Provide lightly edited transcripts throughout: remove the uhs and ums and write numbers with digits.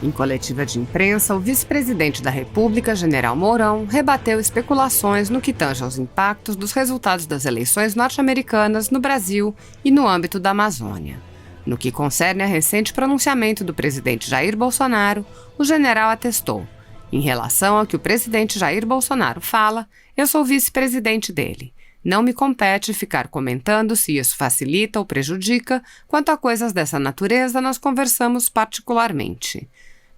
Em coletiva de imprensa, o vice-presidente da República, General Mourão, rebateu especulações no que tange aos impactos dos resultados das eleições norte-americanas no Brasil e no âmbito da Amazônia. No que concerne a recente pronunciamento do presidente Jair Bolsonaro, o general atestou: em relação ao que o presidente Jair Bolsonaro fala, eu sou vice-presidente dele. Não me compete ficar comentando se isso facilita ou prejudica. Quanto a coisas dessa natureza, nós conversamos particularmente.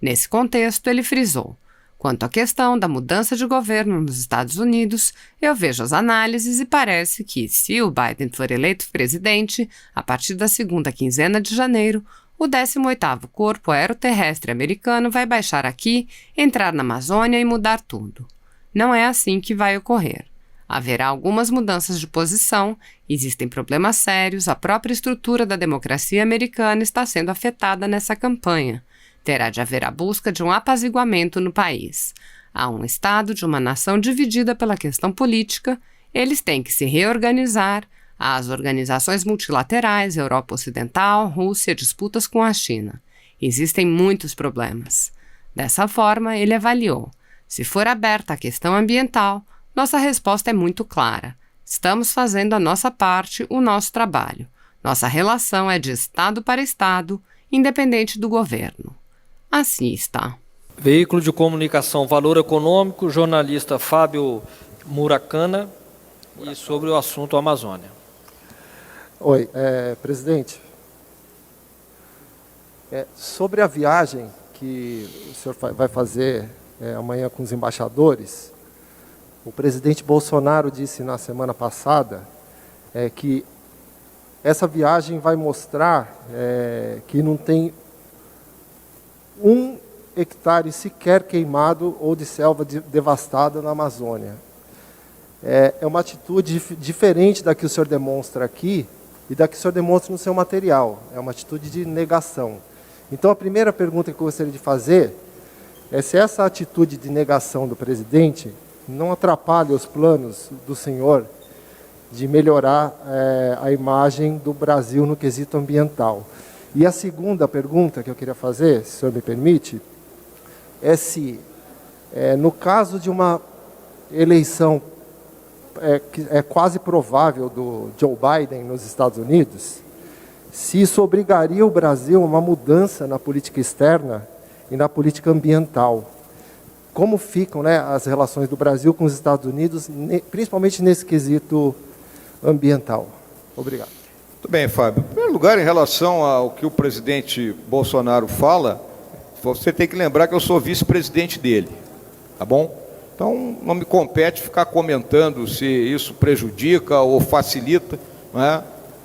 Nesse contexto, ele frisou: quanto à questão da mudança de governo nos Estados Unidos, eu vejo as análises e parece que, se o Biden for eleito presidente, a partir da segunda quinzena de janeiro, o 18º Corpo Aeroterrestre americano vai baixar aqui, entrar na Amazônia e mudar tudo. Não é assim que vai ocorrer. Haverá algumas mudanças de posição, existem problemas sérios, a própria estrutura da democracia americana está sendo afetada nessa campanha. Terá de haver a busca de um apaziguamento no país. Há um Estado de uma nação dividida pela questão política, eles têm que se reorganizar. Há as organizações multilaterais, Europa Ocidental, Rússia, disputas com a China. Existem muitos problemas. Dessa forma, ele avaliou: se for aberta a questão ambiental, nossa resposta é muito clara. Estamos fazendo a nossa parte, o nosso trabalho. Nossa relação é de Estado para Estado, independente do governo. Assim está. Veículo de comunicação Valor Econômico, jornalista Fábio Murakana, e sobre o assunto Amazônia. Oi, presidente. Sobre a viagem que o senhor vai fazer amanhã com os embaixadores, o presidente Bolsonaro disse na semana passada que essa viagem vai mostrar que não tem 1 hectare sequer queimado ou de selva devastada na Amazônia. É uma atitude diferente da que o senhor demonstra aqui e da que o senhor demonstra no seu material. É uma atitude de negação. Então, a primeira pergunta que eu gostaria de fazer é se essa atitude de negação do presidente não atrapalha os planos do senhor de melhorar a imagem do Brasil no quesito ambiental. E a segunda pergunta que eu queria fazer, se o senhor me permite, é se, no caso de uma eleição que é quase provável do Joe Biden nos Estados Unidos, se isso obrigaria o Brasil a uma mudança na política externa e na política ambiental. Como ficam, as relações do Brasil com os Estados Unidos, principalmente nesse quesito ambiental? Obrigado. Muito bem, Fábio. Em primeiro lugar, em relação ao que o presidente Bolsonaro fala, você tem que lembrar que eu sou vice-presidente dele, tá bom? Então, não me compete ficar comentando se isso prejudica ou facilita, não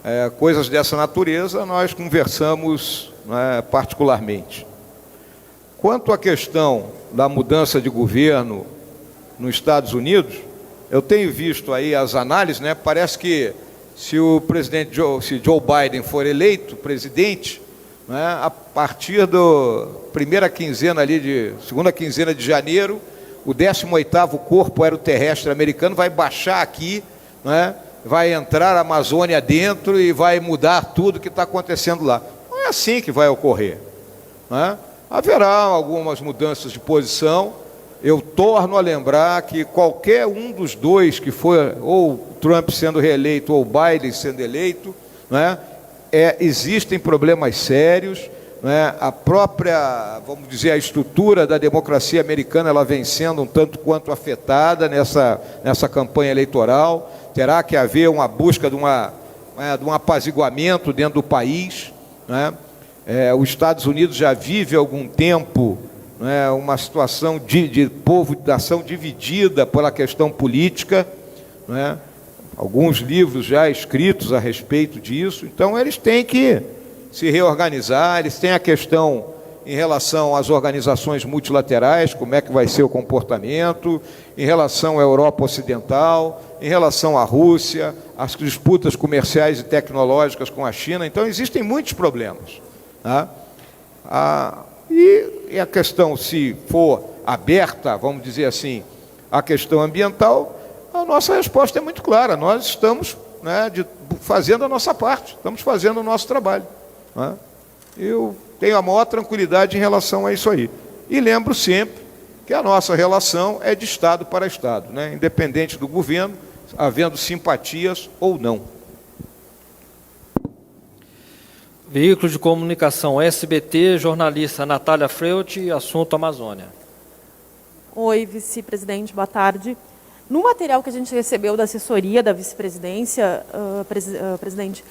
é? Coisas dessa natureza, nós conversamos, não é, particularmente. Quanto à questão da mudança de governo nos Estados Unidos, eu tenho visto aí as análises, né? Parece que se o presidente Joe Biden for eleito presidente, né, a partir da segunda quinzena de janeiro, o 18º Corpo Aeroterrestre americano vai baixar aqui, né, vai entrar a Amazônia dentro e vai mudar tudo que está acontecendo lá. Não é assim que vai ocorrer, né? Haverá algumas mudanças de posição. Eu torno a lembrar que qualquer um dos dois que for, ou Trump sendo reeleito ou Biden sendo eleito, né, existem problemas sérios, né? A própria, vamos dizer, a estrutura da democracia americana, ela vem sendo um tanto quanto afetada nessa campanha eleitoral. Terá que haver uma busca de um apaziguamento dentro do país, né? Os Estados Unidos já vive há algum tempo, né, uma situação de população dividida pela questão política, né? Alguns livros já escritos a respeito disso. Então, eles têm que se reorganizar, eles têm a questão em relação às organizações multilaterais, como é que vai ser o comportamento, em relação à Europa Ocidental, em relação à Rússia, as disputas comerciais e tecnológicas com a China. Então, existem muitos problemas, tá? E a questão, se for aberta, vamos dizer assim, a questão ambiental, a nossa resposta é muito clara. Nós estamos, né, fazendo a nossa parte, estamos fazendo o nosso trabalho, né? Eu tenho a maior tranquilidade em relação a isso aí. E lembro sempre que a nossa relação é de Estado para Estado, né? Independente do governo, havendo simpatias ou não. Veículo de comunicação SBT, jornalista Natália Freut, assunto Amazônia. Oi, vice-presidente, boa tarde. No material que a gente recebeu da assessoria da vice-presidência, presidente,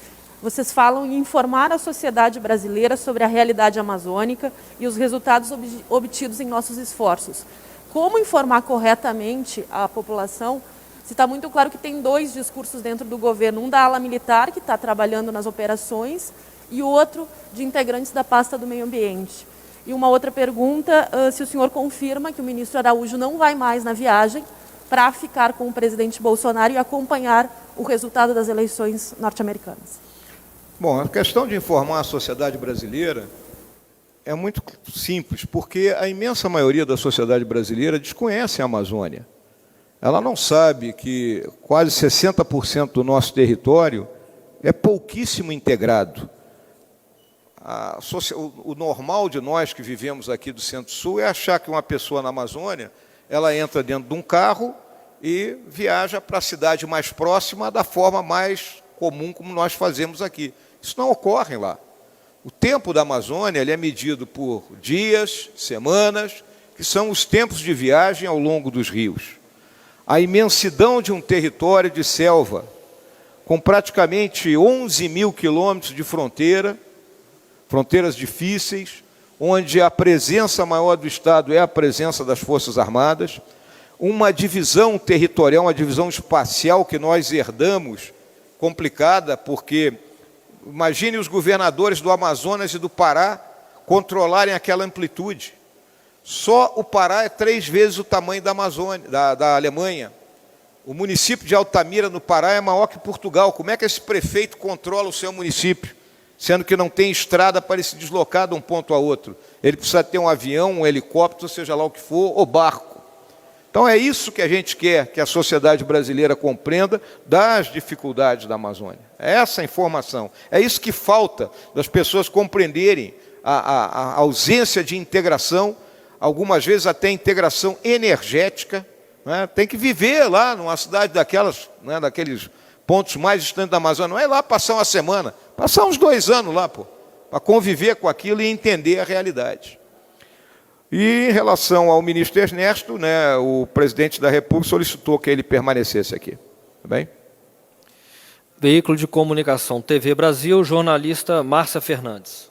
vocês falam em informar a sociedade brasileira sobre a realidade amazônica e os resultados obtidos em nossos esforços. Como informar corretamente a população? Se está muito claro que tem dois discursos dentro do governo, um da ala militar, que está trabalhando nas operações, e o outro de integrantes da pasta do meio ambiente. E uma outra pergunta, se o senhor confirma que o ministro Araújo não vai mais na viagem para ficar com o presidente Bolsonaro e acompanhar o resultado das eleições norte-americanas. Bom, a questão de informar a sociedade brasileira é muito simples, porque a imensa maioria da sociedade brasileira desconhece a Amazônia. Ela não sabe que quase 60% do nosso território é pouquíssimo integrado. O normal de nós que vivemos aqui do Centro-Sul é achar que uma pessoa na Amazônia, ela entra dentro de um carro e viaja para a cidade mais próxima da forma mais comum como nós fazemos aqui. Isso não ocorre lá. O tempo da Amazônia ele é medido por dias, semanas, que são os tempos de viagem ao longo dos rios. A imensidão de um território de selva, com praticamente 11 mil quilômetros de fronteira, fronteiras difíceis, onde a presença maior do Estado é a presença das Forças Armadas, uma divisão territorial, uma divisão espacial que nós herdamos, complicada, porque imagine os governadores do Amazonas e do Pará controlarem aquela amplitude. Só o Pará é 3 vezes o tamanho da Amazônia, da Alemanha. O município de Altamira, no Pará, é maior que Portugal. Como é que esse prefeito controla o seu município? Sendo que não tem estrada para ele se deslocar de um ponto a outro. Ele precisa ter um avião, um helicóptero, seja lá o que for, ou barco. Então é isso que a gente quer que a sociedade brasileira compreenda das dificuldades da Amazônia. É essa informação. É isso que falta das pessoas compreenderem a ausência de integração, algumas vezes até integração energética. Né? Tem que viver lá numa cidade daquelas, né, daqueles pontos mais distantes da Amazônia. Não é lá passar uma semana, passar uns 2 anos lá, para conviver com aquilo e entender a realidade. E em relação ao ministro Ernesto, né, o presidente da República solicitou que ele permanecesse aqui. Tá bem? Veículo de comunicação TV Brasil, jornalista Márcia Fernandes.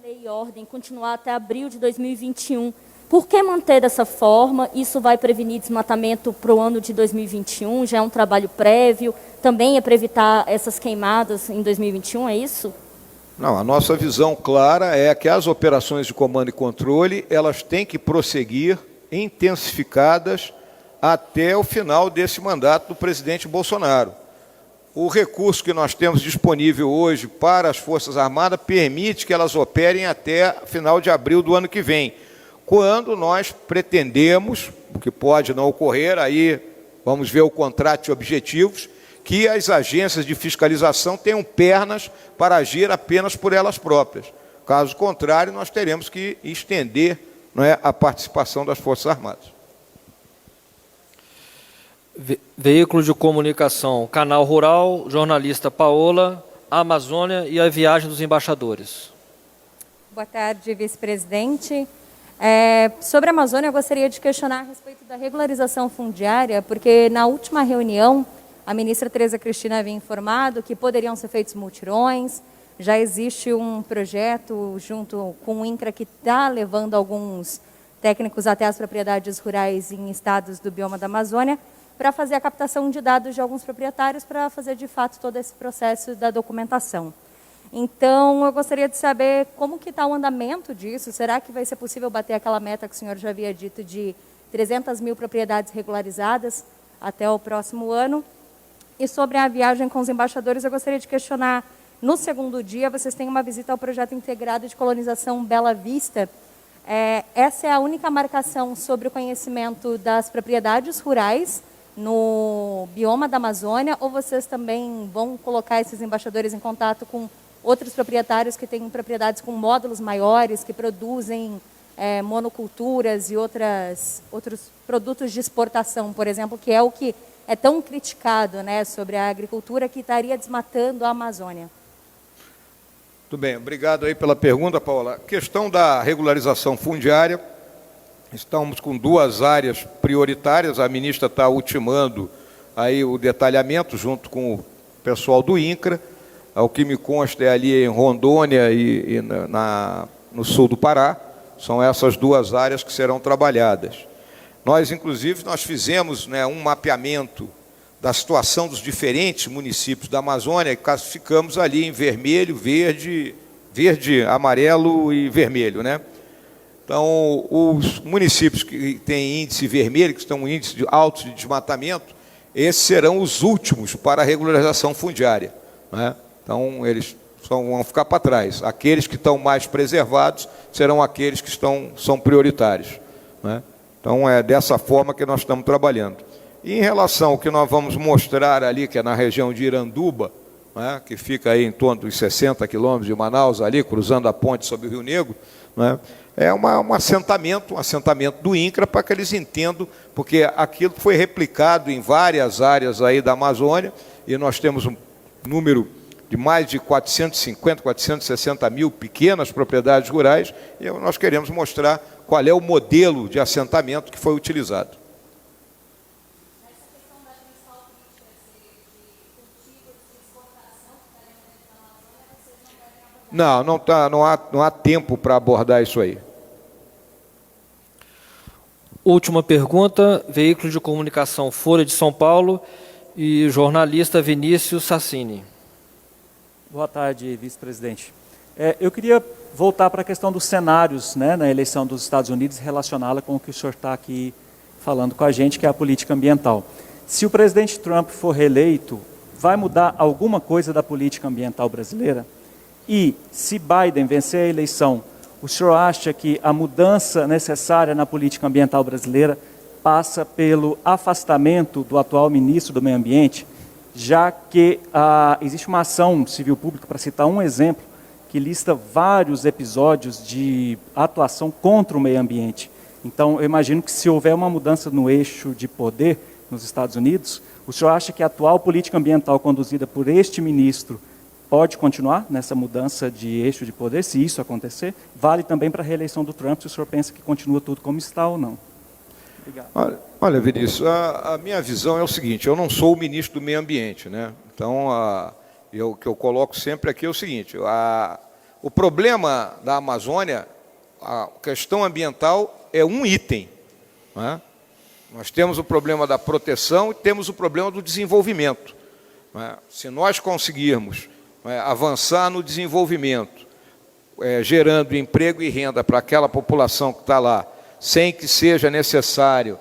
Lei e ordem continuar até abril de 2021. Por que manter dessa forma? Isso vai prevenir desmatamento para o ano de 2021? Já é um trabalho prévio? Também é para evitar essas queimadas em 2021, é isso? Não, a nossa visão clara é que as operações de comando e controle, elas têm que prosseguir intensificadas até o final desse mandato do presidente Bolsonaro. O recurso que nós temos disponível hoje para as Forças Armadas permite que elas operem até final de abril do ano que vem, quando nós pretendemos, o que pode não ocorrer, aí vamos ver o contrato de objetivos, que as agências de fiscalização tenham pernas para agir apenas por elas próprias. Caso contrário, nós teremos que estender, não é, a participação das Forças Armadas. Veículo de comunicação, Canal Rural, jornalista Paola, Amazônia e a viagem dos embaixadores. Boa tarde, vice-presidente. Sobre a Amazônia, eu gostaria de questionar a respeito da regularização fundiária, porque na última reunião, a ministra Tereza Cristina havia informado que poderiam ser feitos mutirões, já existe um projeto junto com o INCRA que está levando alguns técnicos até as propriedades rurais em estados do bioma da Amazônia, para fazer a captação de dados de alguns proprietários, para fazer de fato todo esse processo da documentação. Então, eu gostaria de saber como que está o andamento disso. Será que vai ser possível bater aquela meta que o senhor já havia dito de 300 mil propriedades regularizadas até o próximo ano? E sobre a viagem com os embaixadores, eu gostaria de questionar, no segundo dia, vocês têm uma visita ao projeto integrado de colonização Bela Vista. Essa é a única marcação sobre o conhecimento das propriedades rurais no bioma da Amazônia, ou vocês também vão colocar esses embaixadores em contato com outros proprietários que têm propriedades com módulos maiores, que produzem monoculturas e outros produtos de exportação, por exemplo, que é o que é tão criticado, né, sobre a agricultura que estaria desmatando a Amazônia? Muito bem, obrigado aí pela pergunta, Paula. A questão da regularização fundiária, estamos com 2 áreas prioritárias, a ministra está ultimando aí o detalhamento junto com o pessoal do INCRA, ao que me consta é ali em Rondônia e no sul do Pará, são essas 2 áreas que serão trabalhadas. Nós, inclusive, nós fizemos, né, um mapeamento da situação dos diferentes municípios da Amazônia e classificamos ali em vermelho, verde, amarelo e vermelho, né? Então, os municípios que têm índice vermelho, que estão em índice alto de desmatamento, esses serão os últimos para a regularização fundiária, né? Então, eles vão ficar para trás. Aqueles que estão mais preservados serão aqueles que são prioritários, né? Então, é dessa forma que nós estamos trabalhando. E em relação ao que nós vamos mostrar ali, que é na região de Iranduba, né, que fica aí em torno dos 60 quilômetros de Manaus, ali, cruzando a ponte sobre o Rio Negro, né, é um assentamento do INCRA, para que eles entendam, porque aquilo foi replicado em várias áreas aí da Amazônia, e nós temos um número de mais de 450, 460 mil pequenas propriedades rurais, e nós queremos mostrar qual é o modelo de assentamento que foi utilizado. Não há tempo para abordar isso aí. Última pergunta, veículo de comunicação Folha de São Paulo e jornalista Vinícius Sassini. Boa tarde, vice-presidente. Eu queria voltar para a questão dos cenários, né, na eleição dos Estados Unidos, relacioná-la com o que o senhor está aqui falando com a gente, que é a política ambiental. Se o presidente Trump for reeleito, vai mudar alguma coisa da política ambiental brasileira? E, se Biden vencer a eleição, o senhor acha que a mudança necessária na política ambiental brasileira passa pelo afastamento do atual ministro do Meio Ambiente, já que existe uma ação civil pública, para citar um exemplo, que lista vários episódios de atuação contra o meio ambiente. Então, eu imagino que se houver uma mudança no eixo de poder nos Estados Unidos, o senhor acha que a atual política ambiental conduzida por este ministro pode continuar nessa mudança de eixo de poder, se isso acontecer? Vale também para a reeleição do Trump, se o senhor pensa que continua tudo como está ou não? Obrigado. Olha, Vinícius, a minha visão é o seguinte, eu não sou o ministro do Meio Ambiente, né? Então, o que eu coloco sempre aqui é o seguinte, o problema da Amazônia, a questão ambiental é um item, né? Nós temos o problema da proteção e temos o problema do desenvolvimento, né? Se nós conseguirmos avançar no desenvolvimento, gerando emprego e renda para aquela população que está lá, sem que seja necessário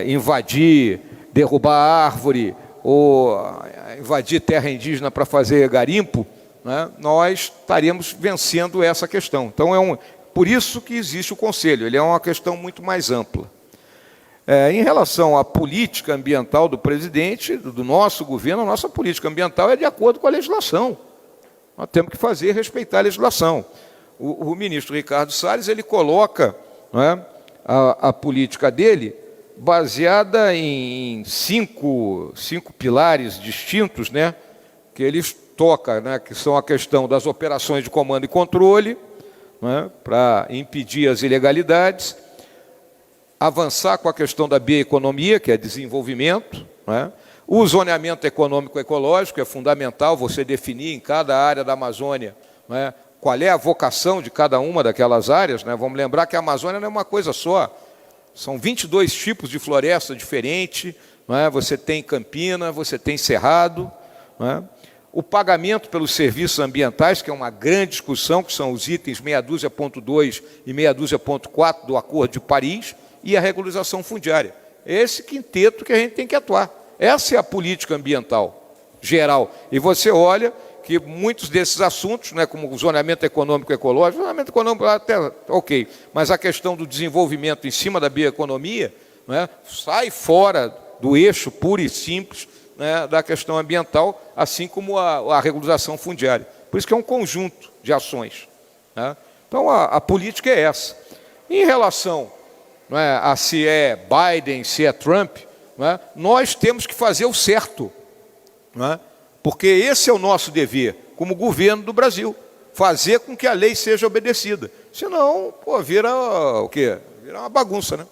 invadir, derrubar árvore ou invadir terra indígena para fazer garimpo, né, nós estaríamos vencendo essa questão. Então, por isso que existe o Conselho, ele é uma questão muito mais ampla. Em relação à política ambiental do presidente, do nosso governo, a nossa política ambiental é de acordo com a legislação. Nós temos que respeitar a legislação. O ministro Ricardo Salles, ele coloca, né, a política dele baseada em cinco pilares distintos, né, que eles tocam, né, que são a questão das operações de comando e controle, né, para impedir as ilegalidades, avançar com a questão da bioeconomia, que é desenvolvimento, né? O zoneamento econômico-ecológico é fundamental, você definir em cada área da Amazônia, né, qual é a vocação de cada uma daquelas áreas, né? Vamos lembrar que a Amazônia não é uma coisa só, são 22 tipos de floresta diferente, né? Você tem campina, você tem cerrado, né? O pagamento pelos serviços ambientais, que é uma grande discussão, que são os itens 6.2 e 6.4 do Acordo de Paris, e a regularização fundiária. Esse quinteto que a gente tem que atuar. Essa é a política ambiental geral. E você olha que muitos desses assuntos, né, como o zoneamento econômico e ecológico, zoneamento econômico até ok, mas a questão do desenvolvimento em cima da bioeconomia, né, sai fora do eixo puro e simples, né, da questão ambiental, assim como a regularização fundiária. Por isso que é um conjunto de ações, né? Então, a política é essa. Em relação, não é, a se é Biden, se é Trump, não é, nós temos que fazer o certo, não é? Porque esse é o nosso dever, como governo do Brasil, fazer com que a lei seja obedecida. Senão, pô, vira o quê? Vira uma bagunça, né?